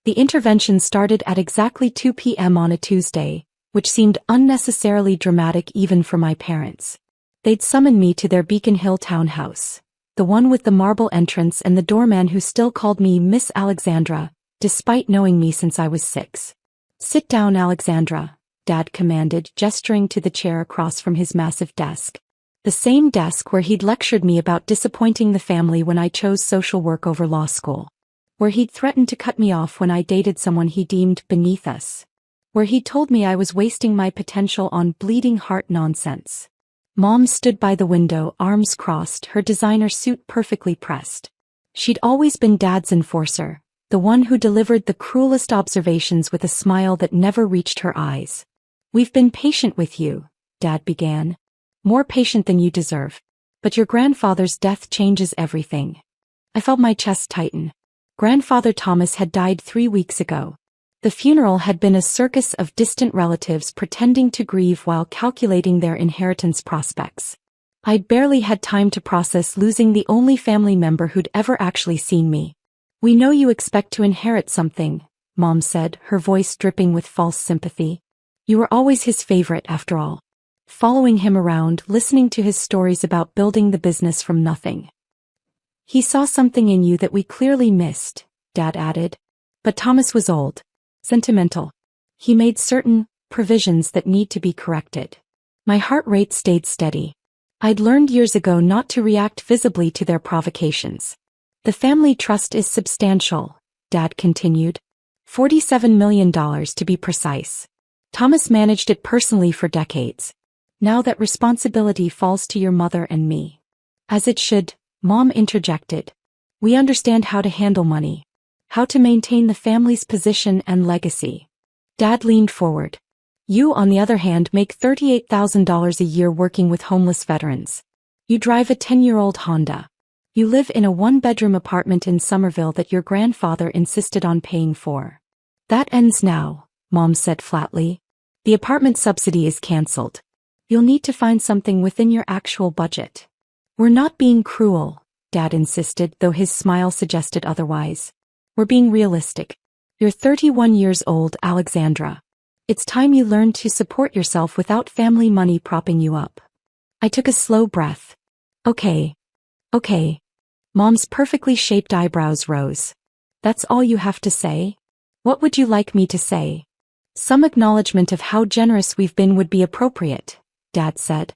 The intervention started at exactly 2 p.m. on a Tuesday, which seemed unnecessarily dramatic even for my parents. They'd summoned me to their Beacon Hill townhouse, the one with the marble entrance and the doorman who still called me Miss Alexandra, despite knowing me since I was 6. "Sit down, Alexandra," Dad commanded, gesturing to the chair across from his massive desk. The same desk where he'd lectured me about disappointing the family when I chose social work over law school. Where he'd threatened to cut me off when I dated someone he deemed beneath us. Where he told me I was wasting my potential on bleeding heart nonsense. Mom stood by the window, arms crossed, her designer suit perfectly pressed. She'd always been Dad's enforcer, the one who delivered the cruelest observations with a smile that never reached her eyes. "We've been patient with you," Dad began. "More patient than you deserve. But your grandfather's death changes everything." I felt my chest tighten. Grandfather Thomas had died 3 weeks ago. The funeral had been a circus of distant relatives pretending to grieve while calculating their inheritance prospects. I'd barely had time to process losing the only family member who'd ever actually seen me. "We know you expect to inherit something," Mom said, her voice dripping with false sympathy. "You were always his favorite after all. Following him around, listening to his stories about building the business from nothing. He saw something in you that we clearly missed," Dad added. "But Thomas was old. Sentimental. He made certain provisions that need to be corrected." My heart rate stayed steady. I'd learned years ago not to react visibly to their provocations. "The family trust is substantial," Dad continued. $47 million to be precise. Thomas managed it personally for decades. Now that responsibility falls to your mother and me. "As it should," Mom interjected. "We understand how to handle money. How to maintain the family's position and legacy." Dad leaned forward. "You, on the other hand, make $38,000 a year working with homeless veterans. You drive a 10-year-old Honda. You live in a 1-bedroom apartment in Somerville that your grandfather insisted on paying for." "That ends now," Mom said flatly. "The apartment subsidy is cancelled. You'll need to find something within your actual budget." "We're not being cruel," Dad insisted, though his smile suggested otherwise. "We're being realistic. You're 31 years old, Alexandra. It's time you learned to support yourself without family money propping you up." I took a slow breath. Okay. Mom's perfectly shaped eyebrows rose. "That's all you have to say? What would you like me to say?" "Some acknowledgement of how generous we've been would be appropriate," Dad said.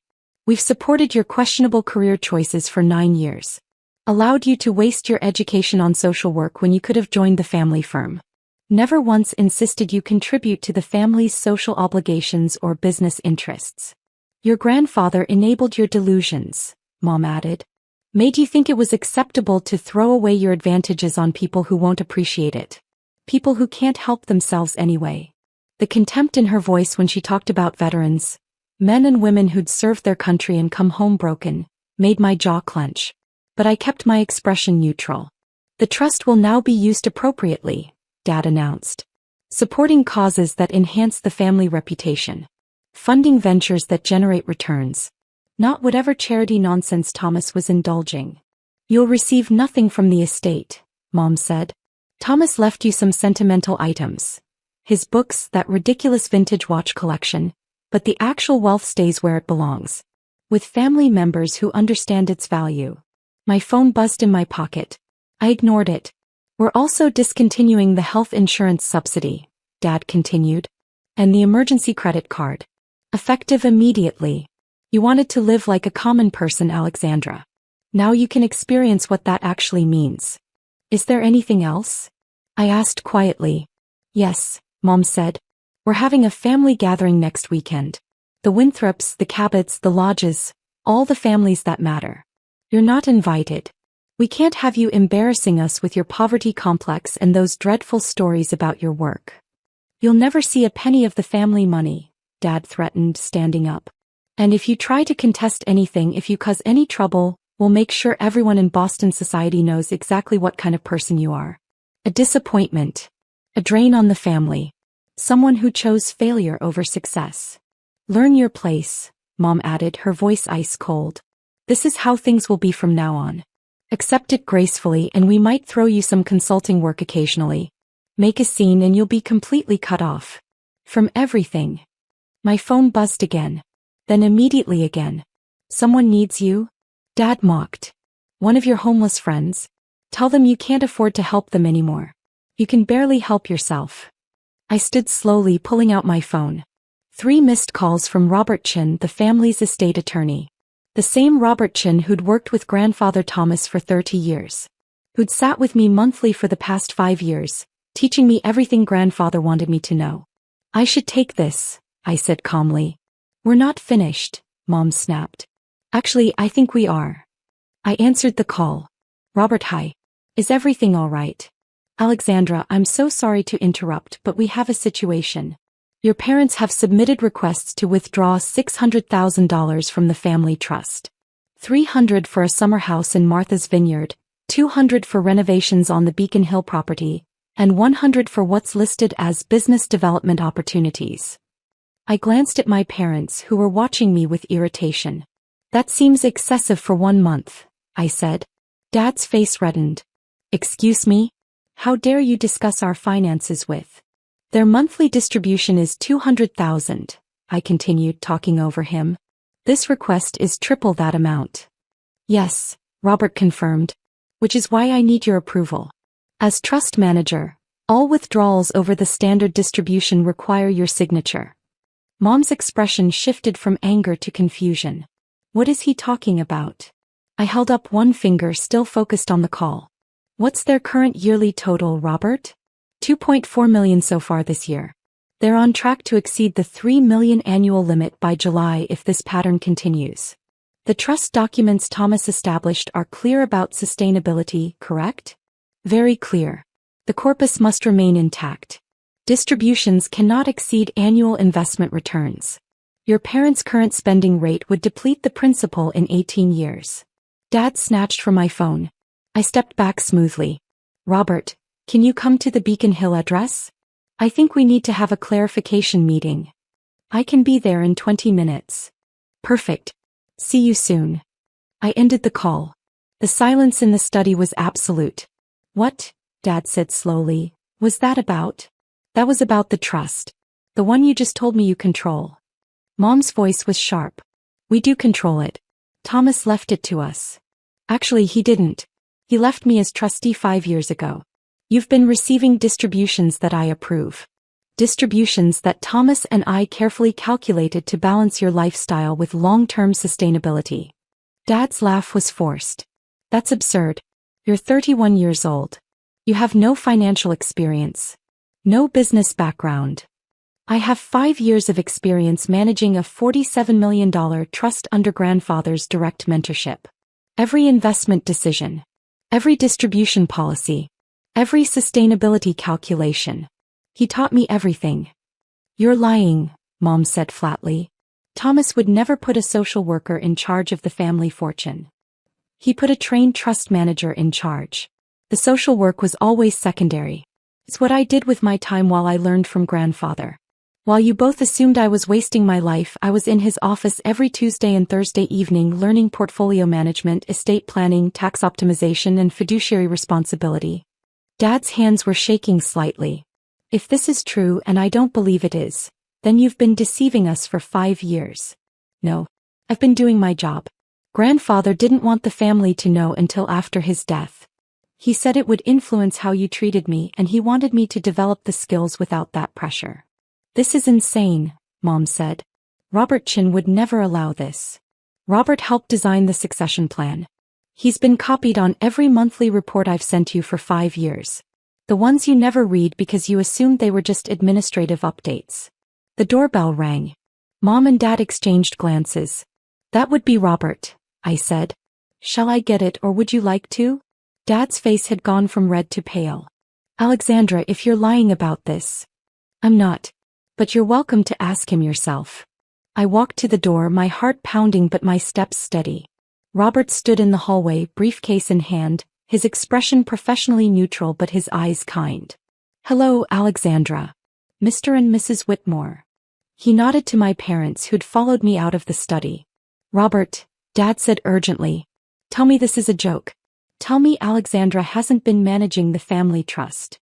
"We've supported your questionable career choices for 9 years. Allowed you to waste your education on social work when you could have joined the family firm. Never once insisted you contribute to the family's social obligations or business interests. Your grandfather enabled your delusions," Mom added. "Made you think it was acceptable to throw away your advantages on people who won't appreciate it. People who can't help themselves anyway." The contempt in her voice when she talked about veterans, men and women who'd served their country and come home broken, made my jaw clench. But I kept my expression neutral. "The trust will now be used appropriately," Dad announced. "Supporting causes that enhance the family reputation. Funding ventures that generate returns. Not whatever charity nonsense Thomas was indulging. You'll receive nothing from the estate," Mom said. "Thomas left you some sentimental items. His books, that ridiculous vintage watch collection, but the actual wealth stays where it belongs. With family members who understand its value." My phone buzzed in my pocket. I ignored it. "We're also discontinuing the health insurance subsidy," Dad continued. "And the emergency credit card. Effective immediately. You wanted to live like a common person, Alexandra. Now you can experience what that actually means." "Is there anything else?" I asked quietly. "Yes," Mom said. "We're having a family gathering next weekend. The Winthrops, the Cabots, the Lodges, all the families that matter. You're not invited. We can't have you embarrassing us with your poverty complex and those dreadful stories about your work. You'll never see a penny of the family money," Dad threatened, standing up. "And if you try to contest anything, if you cause any trouble, we'll make sure everyone in Boston society knows exactly what kind of person you are. A disappointment. A drain on the family. Someone who chose failure over success. Learn your place," Mom added, her voice ice cold. "This is how things will be from now on. Accept it gracefully and we might throw you some consulting work occasionally. Make a scene and you'll be completely cut off. From everything. My phone buzzed again. Then immediately again. Someone needs you? Dad mocked. One of your homeless friends? Tell them you can't afford to help them anymore. You can barely help yourself. I stood slowly pulling out my phone. 3 missed calls from Robert Chin, the family's estate attorney. The same Robert Chin who'd worked with grandfather Thomas for 30 years. Who'd sat with me monthly for the past 5 years, teaching me everything grandfather wanted me to know. I should take this, I said calmly. We're not finished, Mom snapped. Actually, I think we are. I answered the call. Robert, hi. Is everything all right? Alexandra, I'm so sorry to interrupt, but we have a situation. Your parents have submitted requests to withdraw $600,000 from the family trust. $300 for a summer house in Martha's Vineyard, $200 for renovations on the Beacon Hill property, and $100 for what's listed as business development opportunities. I glanced at my parents who were watching me with irritation. That seems excessive for 1 month, I said. Dad's face reddened. Excuse me? How dare you discuss our finances with? Their monthly distribution is $200,000, I continued, talking over him. This request is triple that amount. Yes, Robert confirmed. Which is why I need your approval. As trust manager, all withdrawals over the standard distribution require your signature. Mom's expression shifted from anger to confusion. What is he talking about? I held up one finger, still focused on the call. What's their current yearly total, Robert? $2.4 million so far this year. They're on track to exceed the $3 million annual limit by July if this pattern continues. The trust documents Thomas established are clear about sustainability, correct? Very clear. The corpus must remain intact. Distributions cannot exceed annual investment returns. Your parents' current spending rate would deplete the principal in 18 years. Dad snatched from my phone. I stepped back smoothly. Robert, can you come to the Beacon Hill address? I think we need to have a clarification meeting. I can be there in 20 minutes. Perfect. See you soon. I ended the call. The silence in the study was absolute. What? Dad said slowly. Was that about? That was about the trust. The one you just told me you control. Mom's voice was sharp. We do control it. Thomas left it to us. Actually, he didn't. He left me as trustee 5 years ago. You've been receiving distributions that I approve. Distributions that Thomas and I carefully calculated to balance your lifestyle with long-term sustainability. Dad's laugh was forced. That's absurd. You're 31 years old. You have no financial experience. No business background. I have 5 years of experience managing a $47 million trust under grandfather's direct mentorship. Every investment decision. Every distribution policy. Every sustainability calculation. He taught me everything. You're lying, Mom said flatly. Thomas would never put a social worker in charge of the family fortune. He put a trained trust manager in charge. The social work was always secondary. It's what I did with my time while I learned from grandfather. While you both assumed I was wasting my life, I was in his office every Tuesday and Thursday evening learning portfolio management, estate planning, tax optimization, and fiduciary responsibility. Dad's hands were shaking slightly. If this is true, and I don't believe it is, then you've been deceiving us for 5 years. No. I've been doing my job. Grandfather didn't want the family to know until after his death. He said it would influence how you treated me, and he wanted me to develop the skills without that pressure. This is insane, Mom said. Robert Chin would never allow this. Robert helped design the succession plan. He's been copied on every monthly report I've sent you for 5 years. The ones you never read because you assumed they were just administrative updates. The doorbell rang. Mom and Dad exchanged glances. That would be Robert, I said. Shall I get it or would you like to? Dad's face had gone from red to pale. Alexandra, if you're lying about this. I'm not. But you're welcome to ask him yourself. I walked to the door, my heart pounding but my steps steady. Robert stood in the hallway, briefcase in hand, his expression professionally neutral but his eyes kind. Hello, Alexandra. Mr. and Mrs. Whitmore. He nodded to my parents who'd followed me out of the study. Robert, Dad said urgently. Tell me this is a joke. Tell me Alexandra hasn't been managing the family trust.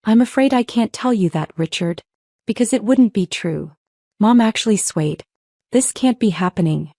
I'm afraid I can't tell you that, Richard. Because it wouldn't be true. Mom actually swayed. This can't be happening.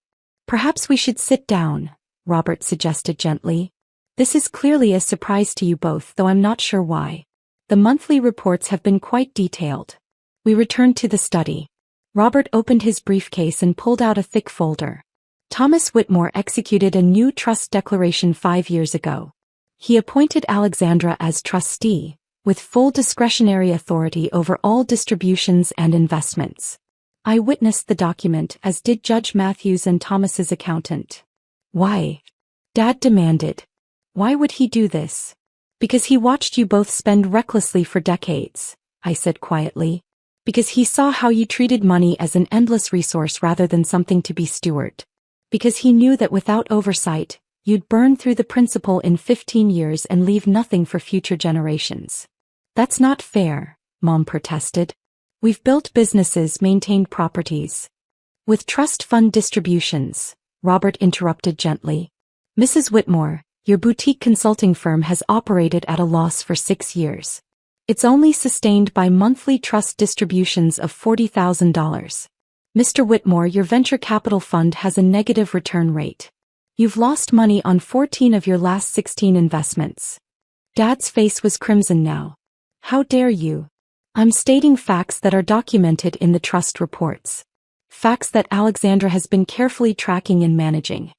Perhaps we should sit down, Robert suggested gently. This is clearly a surprise to you both, though I'm not sure why. The monthly reports have been quite detailed. We returned to the study. Robert opened his briefcase and pulled out a thick folder. Thomas Whitmore executed a new trust declaration 5 years ago. He appointed Alexandra as trustee, with full discretionary authority over all distributions and investments. I witnessed the document, as did Judge Matthews and Thomas's accountant. Why? Dad demanded. Why would he do this? Because he watched you both spend recklessly for decades, I said quietly. Because he saw how you treated money as an endless resource rather than something to be stewarded. Because he knew that without oversight, you'd burn through the principal in 15 years and leave nothing for future generations. That's not fair, Mom protested. We've built businesses, maintained properties. With trust fund distributions, Robert interrupted gently. Mrs. Whitmore, your boutique consulting firm has operated at a loss for 6 years. It's only sustained by monthly trust distributions of $40,000. Mr. Whitmore, your venture capital fund has a negative return rate. You've lost money on 14 of your last 16 investments. Dad's face was crimson now. How dare you? I'm stating facts that are documented in the trust reports. Facts that Alexandra has been carefully tracking and managing.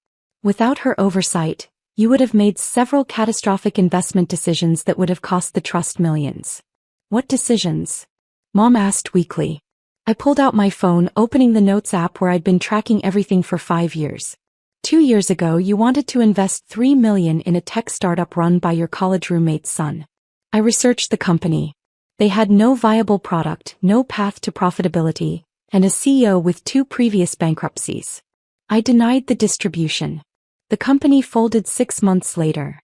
Without her oversight, you would have made several catastrophic investment decisions that would have cost the trust millions. What decisions? Mom asked weakly. I pulled out my phone, opening the Notes app where I'd been tracking everything for 5 years. 2 years ago, you wanted to invest $3 million in a tech startup run by your college roommate's son. I researched the company. They had no viable product, no path to profitability, and a CEO with 2 previous bankruptcies. I denied the distribution. The company folded 6 months later.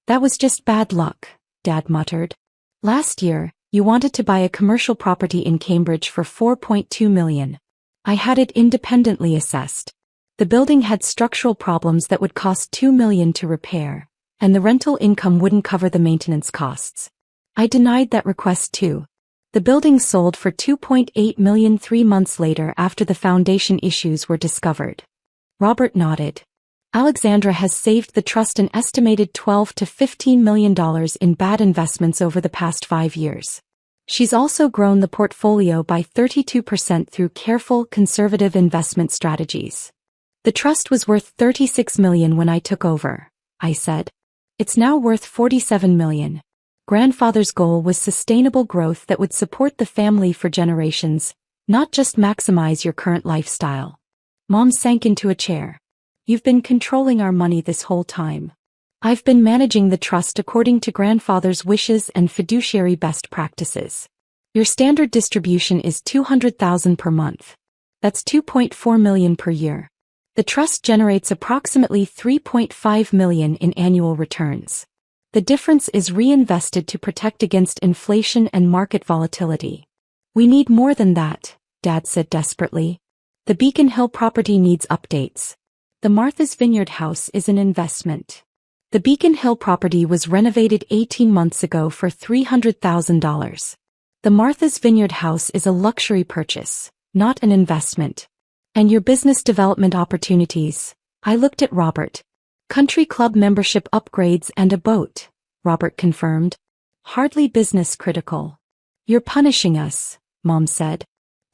That was just bad luck, Dad muttered. Last year, you wanted to buy a commercial property in Cambridge for $4.2 million. I had it independently assessed. The building had structural problems that would cost $2 million to repair, and the rental income wouldn't cover the maintenance costs. I denied that request too. The building sold for $2.8 million 3 months later after the foundation issues were discovered. Robert nodded. Alexandra has saved the trust an estimated $12 to $15 million in bad investments over the past 5 years. She's also grown the portfolio by 32% through careful, conservative investment strategies. The trust was worth $36 million when I took over, I said. It's now worth $47 million. Grandfather's goal was sustainable growth that would support the family for generations, not just maximize your current lifestyle. Mom sank into a chair. You've been controlling our money this whole time. I've been managing the trust according to grandfather's wishes and fiduciary best practices. Your standard distribution is $200,000 per month. That's $2.4 million per year. The trust generates approximately $3.5 million in annual returns. The difference is reinvested to protect against inflation and market volatility. We need more than that, Dad said desperately. The Beacon Hill property needs updates. The Martha's Vineyard house is an investment. The Beacon Hill property was renovated 18 months ago for $300,000. The Martha's Vineyard house is a luxury purchase, not an investment. And your business development opportunities, I looked at Robert. Country club membership upgrades and a boat, Robert confirmed. Hardly business critical. You're punishing us, Mom said.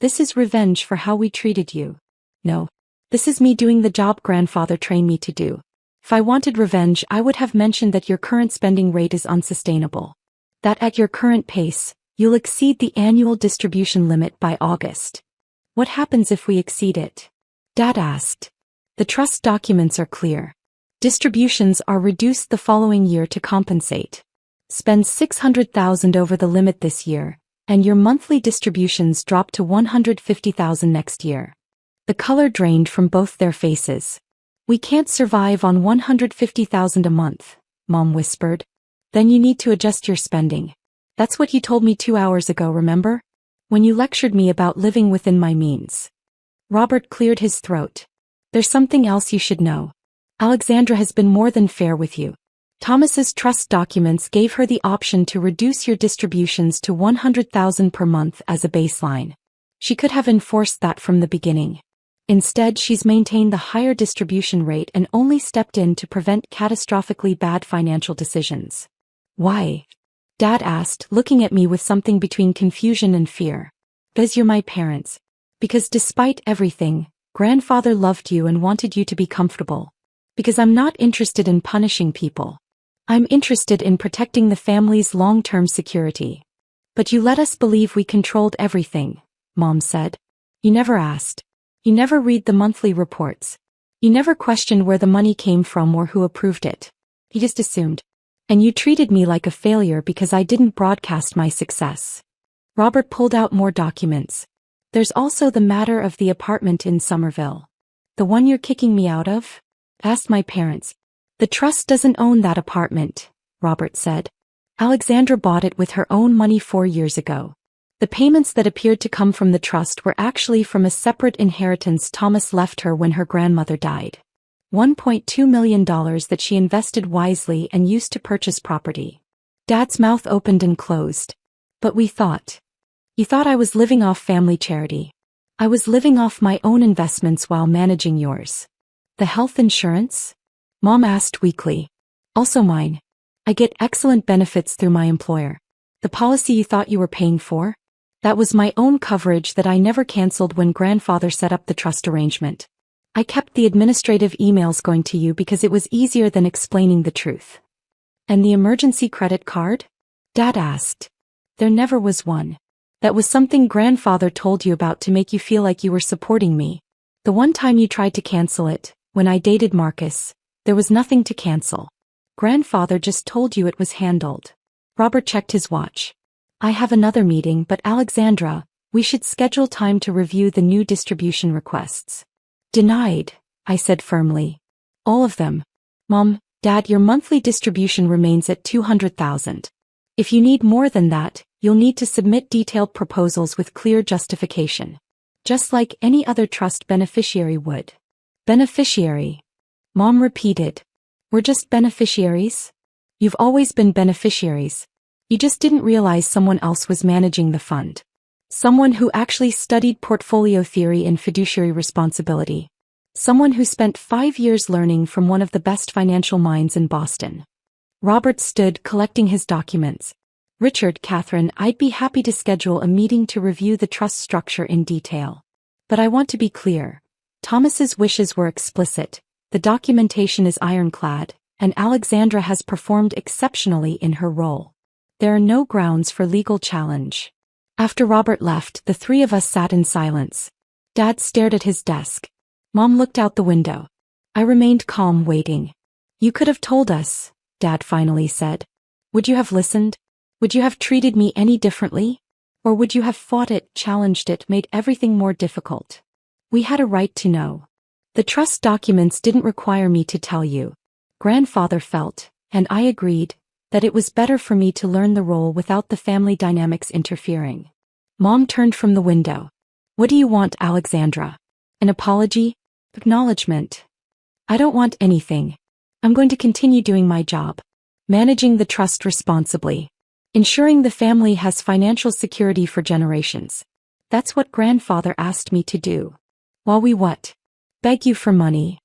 This is revenge for how we treated you. No. This is me doing the job grandfather trained me to do. If I wanted revenge, I would have mentioned that your current spending rate is unsustainable. That at your current pace, you'll exceed the annual distribution limit by August. What happens if we exceed it? Dad asked. The trust documents are clear. Distributions are reduced the following year to compensate. Spend $600,000 over the limit this year, and your monthly distributions drop to $150,000 next year. The color drained from both their faces. We can't survive on $150,000 a month, Mom whispered. Then you need to adjust your spending. That's what you told me 2 hours ago, remember? When you lectured me about living within my means. Robert cleared his throat. There's something else you should know. Alexandra has been more than fair with you. Thomas's trust documents gave her the option to reduce your distributions to $100,000 per month as a baseline. She could have enforced that from the beginning. Instead, she's maintained the higher distribution rate and only stepped in to prevent catastrophically bad financial decisions. Why? Dad asked, looking at me with something between confusion and fear. Because you're my parents. Because despite everything, Grandfather loved you and wanted you to be comfortable. Because I'm not interested in punishing people. I'm interested in protecting the family's long-term security. But you let us believe we controlled everything, Mom said. You never asked. You never read the monthly reports. You never questioned where the money came from or who approved it. You just assumed. And you treated me like a failure because I didn't broadcast my success. Robert pulled out more documents. There's also the matter of the apartment in Somerville. The one you're kicking me out of? Asked my parents. The trust doesn't own that apartment, Robert said. Alexandra bought it with her own money 4 years ago. The payments that appeared to come from the trust were actually from a separate inheritance Thomas left her when her grandmother died. $1.2 million that she invested wisely and used to purchase property. Dad's mouth opened and closed. But we thought. You thought I was living off family charity. I was living off my own investments while managing yours. The health insurance? Mom asked weakly. Also mine. I get excellent benefits through my employer. The policy you thought you were paying for? That was my own coverage that I never canceled when Grandfather set up the trust arrangement. I kept the administrative emails going to you because it was easier than explaining the truth. And the emergency credit card? Dad asked. There never was one. That was something Grandfather told you about to make you feel like you were supporting me. The one time you tried to cancel it, when I dated Marcus, there was nothing to cancel. Grandfather just told you it was handled. Robert checked his watch. I have another meeting, but Alexandra, we should schedule time to review the new distribution requests. Denied, I said firmly. All of them. Mom, Dad, your monthly distribution remains at $200,000. If you need more than that, you'll need to submit detailed proposals with clear justification. Just like any other trust beneficiary would. Beneficiary. Mom repeated. We're just beneficiaries? You've always been beneficiaries. You just didn't realize someone else was managing the fund. Someone who actually studied portfolio theory and fiduciary responsibility. Someone who spent 5 years learning from one of the best financial minds in Boston. Robert stood collecting his documents. Richard, Catherine, I'd be happy to schedule a meeting to review the trust structure in detail. But I want to be clear. Thomas's wishes were explicit. The documentation is ironclad, and Alexandra has performed exceptionally in her role. There are no grounds for legal challenge. After Robert left, the three of us sat in silence. Dad stared at his desk. Mom looked out the window. I remained calm, waiting. You could have told us, Dad finally said. Would you have listened? Would you have treated me any differently? Or would you have fought it, challenged it, made everything more difficult? We had a right to know. The trust documents didn't require me to tell you. Grandfather felt, and I agreed, that it was better for me to learn the role without the family dynamics interfering. Mom turned from the window. What do you want, Alexandra? An apology? Acknowledgement? I don't want anything. I'm going to continue doing my job. Managing the trust responsibly. Ensuring the family has financial security for generations. That's what Grandfather asked me to do. While we what? Beg you for money.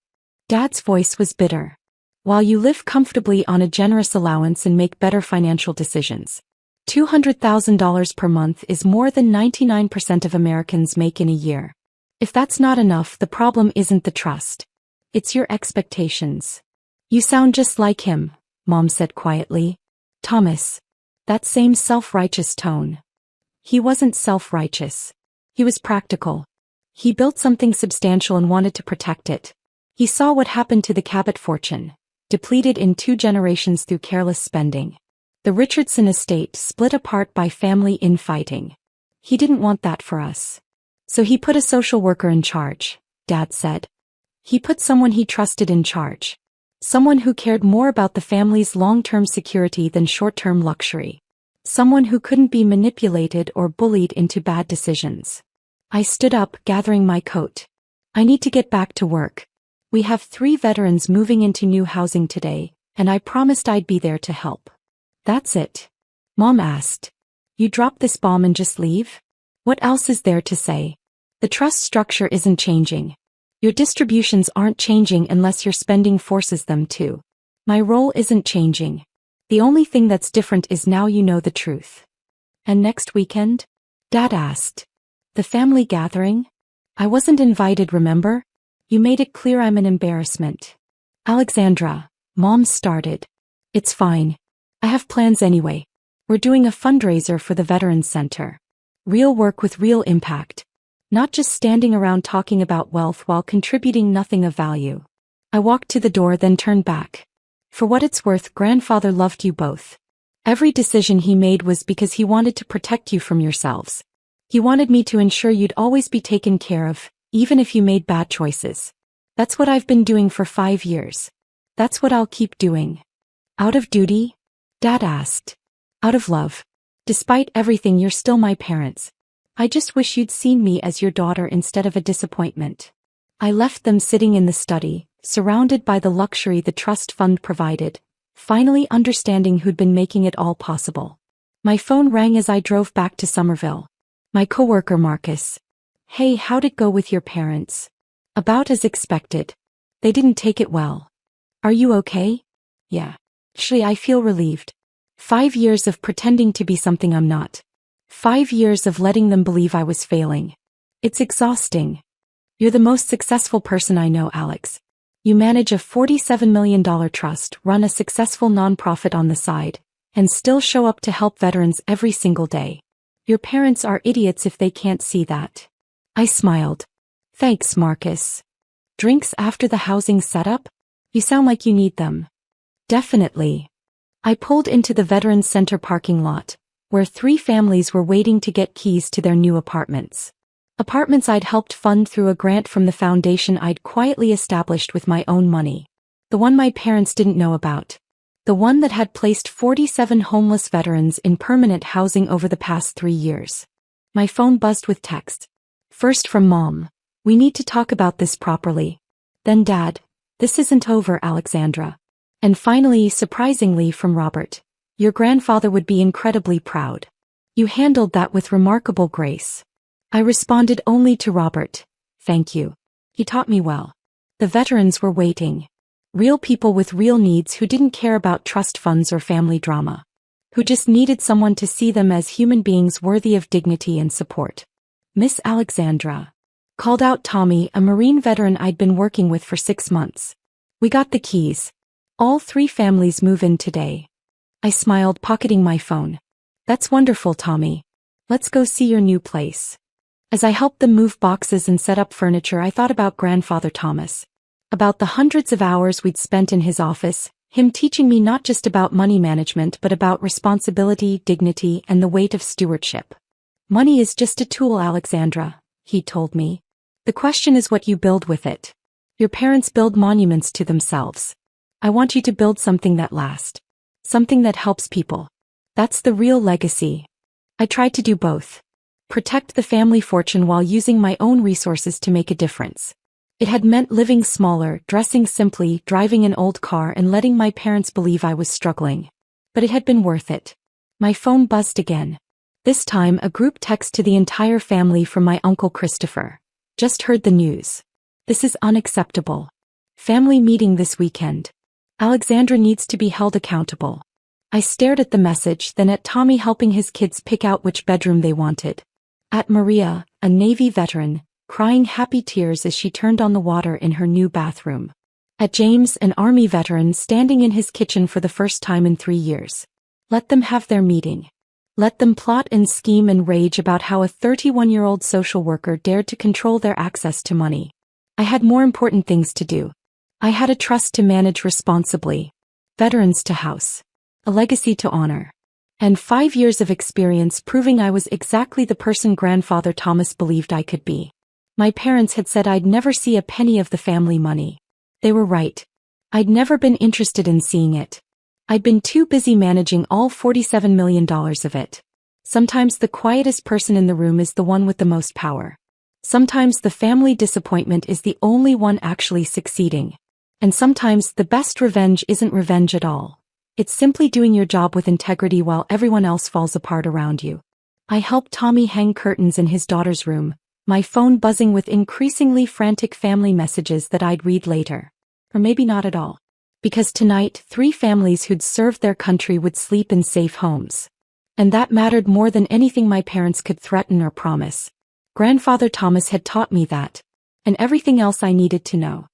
Dad's voice was bitter. While you live comfortably on a generous allowance and make better financial decisions. $200,000 per month is more than 99% of Americans make in a year. If that's not enough, the problem isn't the trust. It's your expectations. You sound just like him, Mom said quietly. Thomas. That same self-righteous tone. He wasn't self-righteous. He was practical. He built something substantial and wanted to protect it. He saw what happened to the Cabot fortune, depleted in 2 generations through careless spending. The Richardson estate split apart by family infighting. He didn't want that for us. So he put a social worker in charge, Dad said. He put someone he trusted in charge. Someone who cared more about the family's long-term security than short-term luxury. Someone who couldn't be manipulated or bullied into bad decisions. I stood up, gathering my coat. I need to get back to work. We have 3 veterans moving into new housing today, And I promised I'd be there to help. That's it. Mom asked. You drop this bomb and just leave? What else is there to say? The trust structure isn't changing. Your distributions aren't changing unless your spending forces them to. My role isn't changing. The only thing that's different is now you know the truth. And next weekend? Dad asked. The family gathering? I wasn't invited, remember? You made it clear I'm an embarrassment. Alexandra, Mom started. It's fine. I have plans anyway. We're doing a fundraiser for the Veterans Center. Real work with real impact. Not just standing around talking about wealth while contributing nothing of value. I walked to the door then turned back. For what it's worth, Grandfather loved you both. Every decision he made was because he wanted to protect you from yourselves. He wanted me to ensure you'd always be taken care of, even if you made bad choices. That's what I've been doing for 5 years. That's what I'll keep doing. Out of duty? Dad asked. Out of love. Despite everything, you're still my parents. I just wish you'd seen me as your daughter instead of a disappointment. I left them sitting in the study, surrounded by the luxury the trust fund provided, finally understanding who'd been making it all possible. My phone rang as I drove back to Somerville. My coworker Marcus. Hey, how'd it go with your parents? About as expected. They didn't take it well. Are you okay? Yeah. Actually, I feel relieved. 5 years of pretending to be something I'm not. 5 years of letting them believe I was failing. It's exhausting. You're the most successful person I know, Alex. You manage a $47 million trust, run a successful nonprofit on the side, and still show up to help veterans every single day. Your parents are idiots if they can't see that. I smiled. Thanks, Marcus. Drinks after the housing setup? You sound like you need them. Definitely. I pulled into the Veterans Center parking lot, where 3 families were waiting to get keys to their new apartments. Apartments I'd helped fund through a grant from the foundation I'd quietly established with my own money. The one my parents didn't know about. The one that had placed 47 homeless veterans in permanent housing over the past 3 years. My phone buzzed with text. First from Mom. We need to talk about this properly. Then Dad. This isn't over, Alexandra. And finally, surprisingly, from Robert. Your grandfather would be incredibly proud. You handled that with remarkable grace. I responded only to Robert. Thank you. He taught me well. The veterans were waiting. Real people with real needs who didn't care about trust funds or family drama. Who just needed someone to see them as human beings worthy of dignity and support. Miss Alexandra. Called out Tommy, a Marine veteran I'd been working with for 6 months. We got the keys. All 3 families move in today. I smiled, pocketing my phone. That's wonderful, Tommy. Let's go see your new place. As I helped them move boxes and set up furniture, I thought about Grandfather Thomas. About the hundreds of hours we'd spent in his office, him teaching me not just about money management but about responsibility, dignity, and the weight of stewardship. Money is just a tool, Alexandra, he told me. The question is what you build with it. Your parents build monuments to themselves. I want you to build something that lasts. Something that helps people. That's the real legacy. I tried to do both. Protect the family fortune while using my own resources to make a difference. It had meant living smaller, dressing simply, driving an old car, and letting my parents believe I was struggling. But it had been worth it. My phone buzzed again. This time a group text to the entire family from my Uncle Christopher. Just heard the news. This is unacceptable. Family meeting this weekend. Alexandra needs to be held accountable. I stared at the message, then at Tommy helping his kids pick out which bedroom they wanted. At Maria, a Navy veteran, crying happy tears as she turned on the water in her new bathroom. At James, an Army veteran standing in his kitchen for the first time in 3 years. Let them have their meeting. Let them plot and scheme and rage about how a 31-year-old social worker dared to control their access to money. I had more important things to do. I had a trust to manage responsibly. Veterans to house. A legacy to honor. And 5 years of experience proving I was exactly the person Grandfather Thomas believed I could be. My parents had said I'd never see a penny of the family money. They were right. I'd never been interested in seeing it. I'd been too busy managing all $47 million of it. Sometimes the quietest person in the room is the one with the most power. Sometimes the family disappointment is the only one actually succeeding. And sometimes the best revenge isn't revenge at all. It's simply doing your job with integrity while everyone else falls apart around you. I helped Tommy hang curtains in his daughter's room, my phone buzzing with increasingly frantic family messages that I'd read later. Or maybe not at all. Because tonight, 3 families who'd served their country would sleep in safe homes. And that mattered more than anything my parents could threaten or promise. Grandfather Thomas had taught me that. And everything else I needed to know.